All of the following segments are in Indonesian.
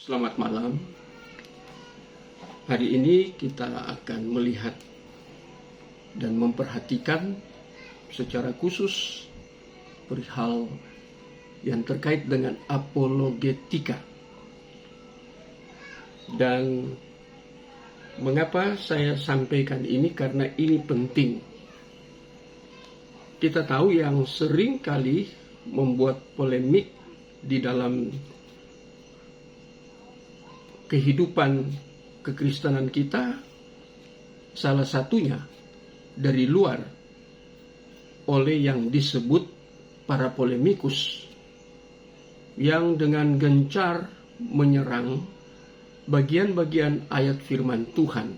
Selamat malam. Hari ini kita akan melihat dan memperhatikan secara khusus perihal yang terkait dengan apologetika. Dan mengapa saya sampaikan ini? Karena ini penting. Kita tahu yang sering kali membuat polemik di dalam kehidupan kekristenan kita, salah satunya dari luar oleh yang disebut para polemikus yang dengan gencar menyerang bagian-bagian ayat firman Tuhan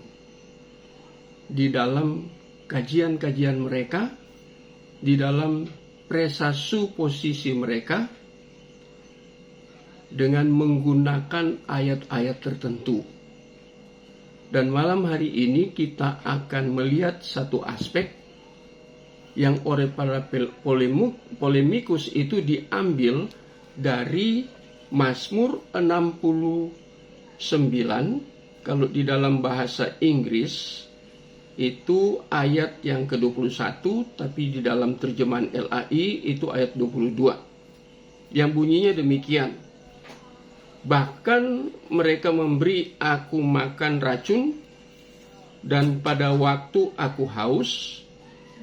di dalam kajian-kajian mereka, di dalam presupposisi mereka, dengan menggunakan ayat-ayat tertentu. Dan malam hari ini kita akan melihat satu aspek yang oleh para polemikus itu diambil dari Mazmur 69. Kalau di dalam bahasa Inggris itu ayat yang ke-21, tapi di dalam terjemahan LAI itu ayat 22. Yang bunyinya demikian: bahkan mereka memberi aku makan racun, dan pada waktu aku haus,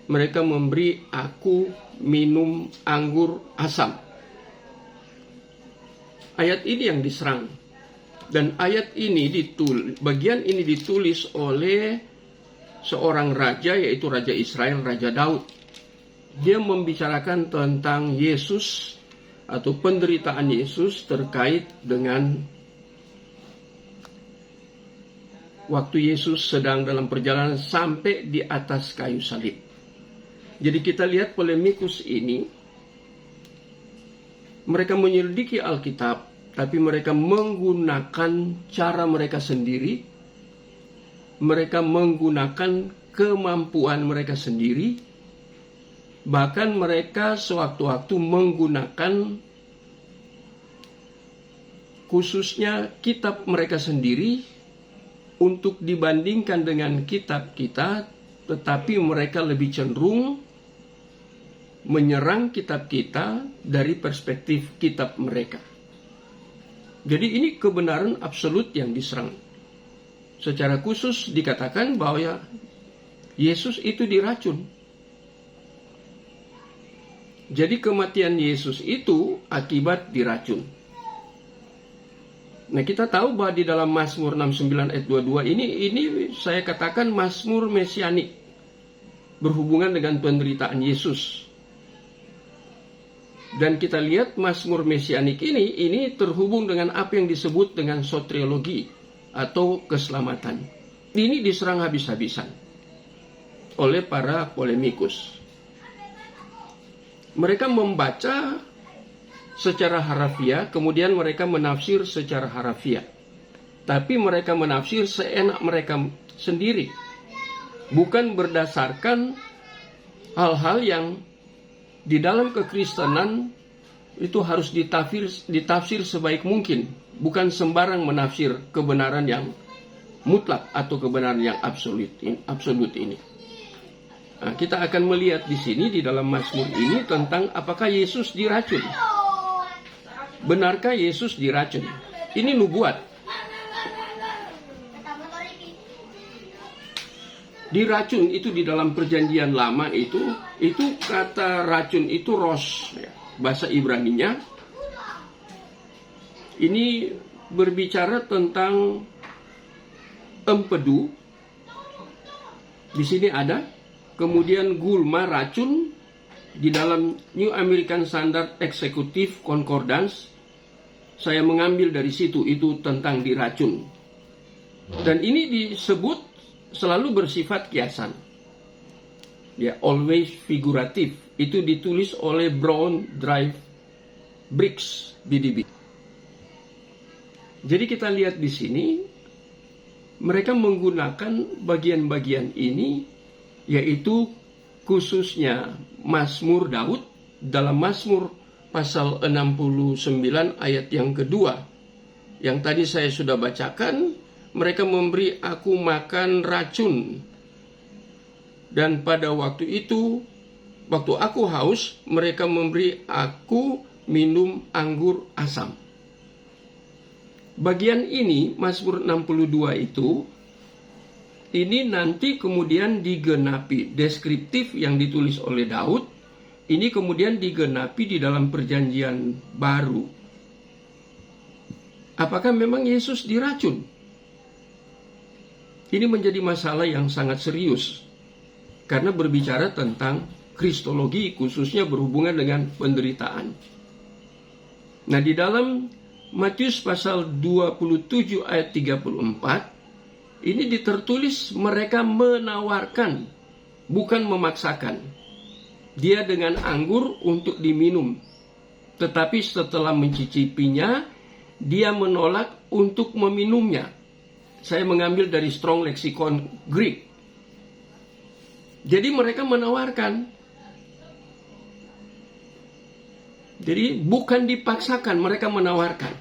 mereka memberi aku minum anggur asam. Ayat ini yang diserang. Dan ayat ini bagian ini ditulis oleh seorang raja, yaitu Raja Israel, Raja Daud. Dia membicarakan tentang Yesus atau penderitaan Yesus terkait dengan waktu Yesus sedang dalam perjalanan sampai di atas kayu salib. Jadi kita lihat polemikus ini, mereka menyelidiki Alkitab, tapi mereka menggunakan cara mereka sendiri, mereka menggunakan kemampuan mereka sendiri, bahkan mereka sewaktu-waktu menggunakan khususnya kitab mereka sendiri untuk dibandingkan dengan kitab kita, tetapi mereka lebih cenderung menyerang kitab kita dari perspektif kitab mereka. Jadi ini kebenaran absolut yang diserang. Secara khusus dikatakan bahwa Yesus itu diracun. Jadi kematian Yesus itu akibat diracun. Nah, kita tahu bahwa di dalam Mazmur 69 ayat 22 ini saya katakan Mazmur mesianik, berhubungan dengan penderitaan Yesus. Dan kita lihat Mazmur mesianik ini terhubung dengan apa yang disebut dengan soteriologi atau keselamatan. Ini diserang habis-habisan oleh para polemikus. Mereka membaca secara harafiah, kemudian mereka menafsir secara harafiah. Tapi mereka menafsir seenak mereka sendiri, bukan berdasarkan hal-hal yang di dalam kekristenan itu harus ditafsir sebaik mungkin, bukan sembarang menafsir kebenaran yang mutlak atau kebenaran yang absolut ini. Nah, kita akan melihat di sini di dalam Mazmur ini tentang apakah Yesus diracun. Benarkah Yesus diracun? Ini nubuat. Diracun itu di dalam perjanjian lama itu kata racun itu ros, ya, bahasa Ibraninya. Ini berbicara tentang empedu. Di sini ada. Kemudian gulma, racun, di dalam New American Standard Executive Concordance, saya mengambil dari situ, itu tentang diracun. Dan ini disebut selalu bersifat kiasan. Ya, always figuratif. Itu ditulis oleh Brown Drive Briggs, BDB. Jadi kita lihat di sini, mereka menggunakan bagian-bagian ini, yaitu khususnya Mazmur Daud dalam Mazmur pasal 69 ayat yang kedua. Yang tadi saya sudah bacakan, mereka memberi aku makan racun. Dan pada waktu itu, waktu aku haus, mereka memberi aku minum anggur asam. Bagian ini, Mazmur 62 itu, ini nanti kemudian digenapi. Deskriptif yang ditulis oleh Daud, ini kemudian digenapi di dalam perjanjian baru. Apakah memang Yesus diracun? Ini menjadi masalah yang sangat serius, karena berbicara tentang kristologi, khususnya berhubungan dengan penderitaan. Nah, di dalam Matius pasal 27 ayat 34, ini tertulis mereka menawarkan, bukan memaksakan, dia dengan anggur untuk diminum. Tetapi setelah mencicipinya, dia menolak untuk meminumnya. Saya mengambil dari Strong Lexicon Greek. Jadi mereka menawarkan. Jadi bukan dipaksakan, mereka menawarkan.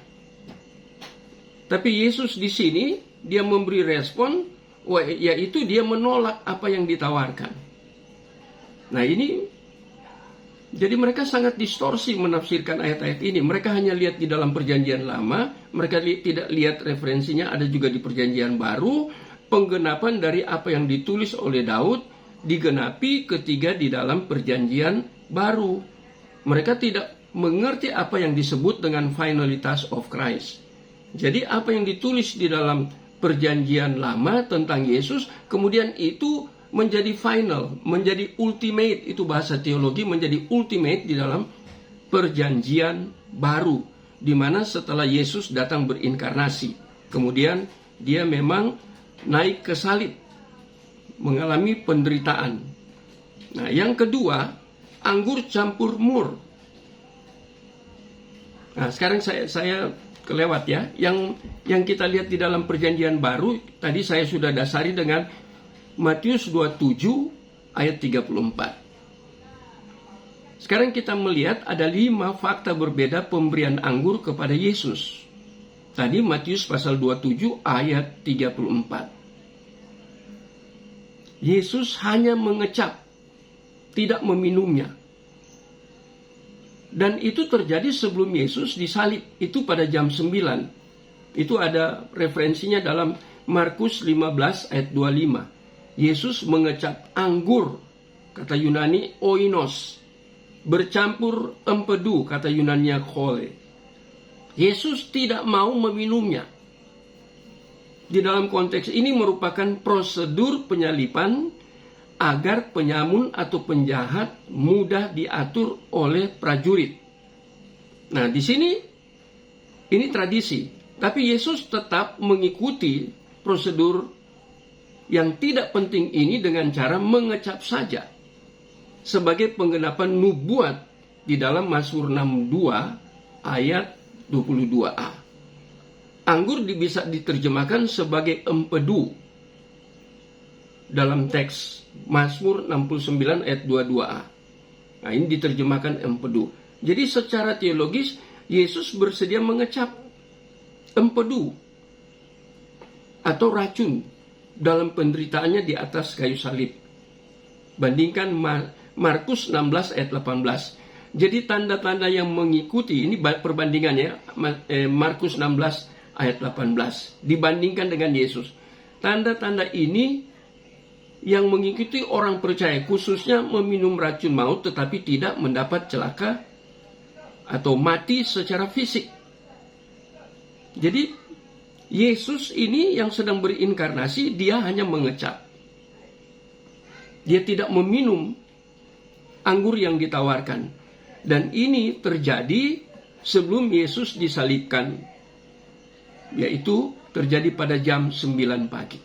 Tapi Yesus di sini, dia memberi respon, yaitu dia menolak apa yang ditawarkan. Nah ini, jadi mereka sangat distorsi menafsirkan ayat-ayat ini. Mereka hanya lihat di dalam perjanjian lama, mereka tidak lihat referensinya ada juga di perjanjian baru, penggenapan dari apa yang ditulis oleh Daud, digenapi ketiga di dalam perjanjian baru. Mereka tidak mengerti apa yang disebut dengan finalitas of Christ. Jadi apa yang ditulis di dalam perjanjian lama tentang Yesus, kemudian itu menjadi final, menjadi ultimate, itu bahasa teologi, menjadi ultimate di dalam perjanjian baru, di mana setelah Yesus datang berinkarnasi, kemudian dia memang naik ke salib, mengalami penderitaan. Nah, yang kedua, anggur campur mur. Nah, sekarang saya kelewat ya. Yang kita lihat di dalam perjanjian baru, tadi saya sudah dasari dengan Matius 27 ayat 34. Sekarang kita melihat ada 5 fakta berbeda pemberian anggur kepada Yesus. Tadi Matius pasal 27 ayat 34. Yesus hanya mengecap, tidak meminumnya. Dan itu terjadi sebelum Yesus disalib, itu pada jam 9. Itu ada referensinya dalam Markus 15 ayat 25. Yesus mengecap anggur, kata Yunani oinos, bercampur empedu, kata Yunani kole. Yesus tidak mau meminumnya. Di dalam konteks ini merupakan prosedur penyalipan agar penyamun atau penjahat mudah diatur oleh prajurit. Nah, di sini ini tradisi, tapi Yesus tetap mengikuti prosedur yang tidak penting ini dengan cara mengecap saja sebagai penggenapan nubuat di dalam Mazmur 62 ayat 22a. Anggur bisa diterjemahkan sebagai empedu dalam teks Mazmur 69 ayat 22a. Nah, ini diterjemahkan empedu. Jadi secara teologis Yesus bersedia mengecap empedu atau racun dalam penderitaannya di atas kayu salib. Bandingkan Markus 16 ayat 18. Jadi tanda-tanda yang mengikuti ini perbandingannya Markus 16 ayat 18 dibandingkan dengan Yesus. Tanda-tanda ini yang mengikuti orang percaya, khususnya meminum racun maut tetapi tidak mendapat celaka atau mati secara fisik. Jadi Yesus ini yang sedang berinkarnasi, dia hanya mengecap. Dia tidak meminum anggur yang ditawarkan. Dan ini terjadi sebelum Yesus disalibkan, yaitu terjadi pada jam 9 pagi.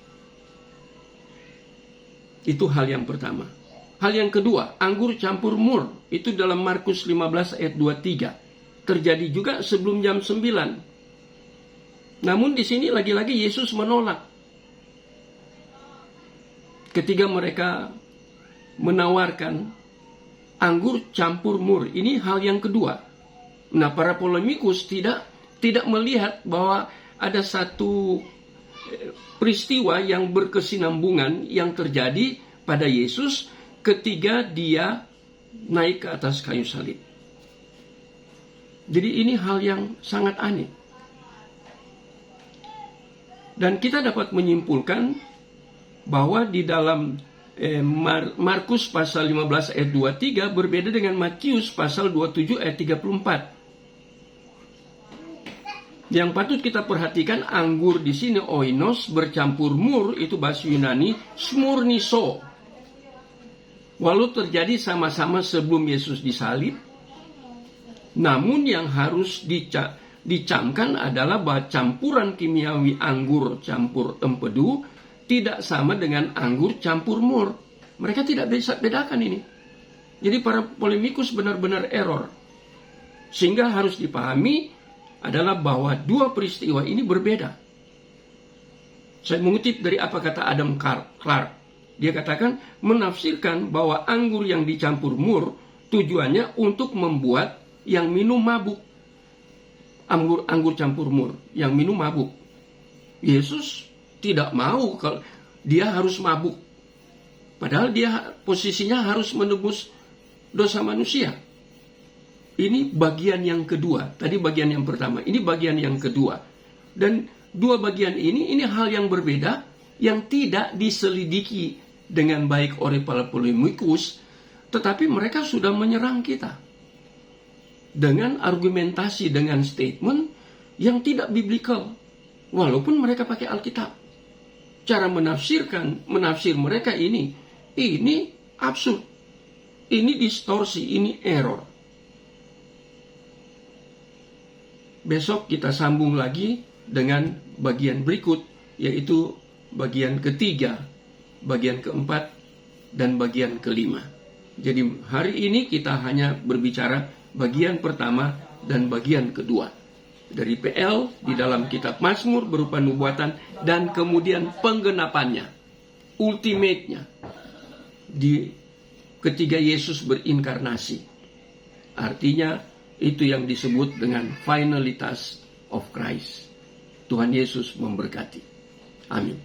Itu hal yang pertama. Hal yang kedua, anggur campur mur. Itu dalam Markus 15 ayat 23. Terjadi juga sebelum jam 9. Namun di sini lagi-lagi Yesus menolak. Ketika mereka menawarkan anggur campur mur. Ini hal yang kedua. Nah, para polemikus tidak melihat bahwa ada satu peristiwa yang berkesinambungan yang terjadi pada Yesus ketika dia naik ke atas kayu salib. Jadi ini hal yang sangat aneh. Dan kita dapat menyimpulkan bahwa di dalam Markus pasal 15 ayat 23 berbeda dengan Matius pasal 27 ayat 34. Yang patut kita perhatikan, anggur di sini oinos bercampur mur, itu bahasa Yunani smurniso. Walau terjadi sama-sama sebelum Yesus disalib, namun yang harus dicamkan adalah bahwa campuran kimiawi anggur campur empedu tidak sama dengan anggur campur mur. Mereka tidak bisa bedakan ini. Jadi para polemikus benar-benar error. Sehingga harus dipahami adalah bahwa dua peristiwa ini berbeda. Saya mengutip dari apa kata Adam Clark. Dia katakan menafsirkan bahwa anggur yang dicampur mur tujuannya untuk membuat yang minum mabuk. Anggur campur mur yang minum mabuk. Yesus tidak mau kalau dia harus mabuk. Padahal dia posisinya harus menebus dosa manusia. Ini bagian yang kedua. Tadi bagian yang pertama, ini bagian yang kedua. Dan dua bagian ini hal yang berbeda yang tidak diselidiki dengan baik oleh para polemikus, tetapi mereka sudah menyerang kita dengan argumentasi, dengan statement yang tidak biblical, walaupun mereka pakai Alkitab. Cara menafsir mereka ini absurd, ini distorsi, ini error. Besok kita sambung lagi dengan bagian berikut, yaitu bagian ketiga, bagian keempat, dan bagian kelima. Jadi hari ini kita hanya berbicara bagian pertama dan bagian kedua. Dari PL di dalam kitab Mazmur berupa nubuatan dan kemudian penggenapannya, ultimate-nya, ketika Yesus berinkarnasi. Artinya itu yang disebut dengan finalitas of Christ. Tuhan Yesus memberkati. Amin.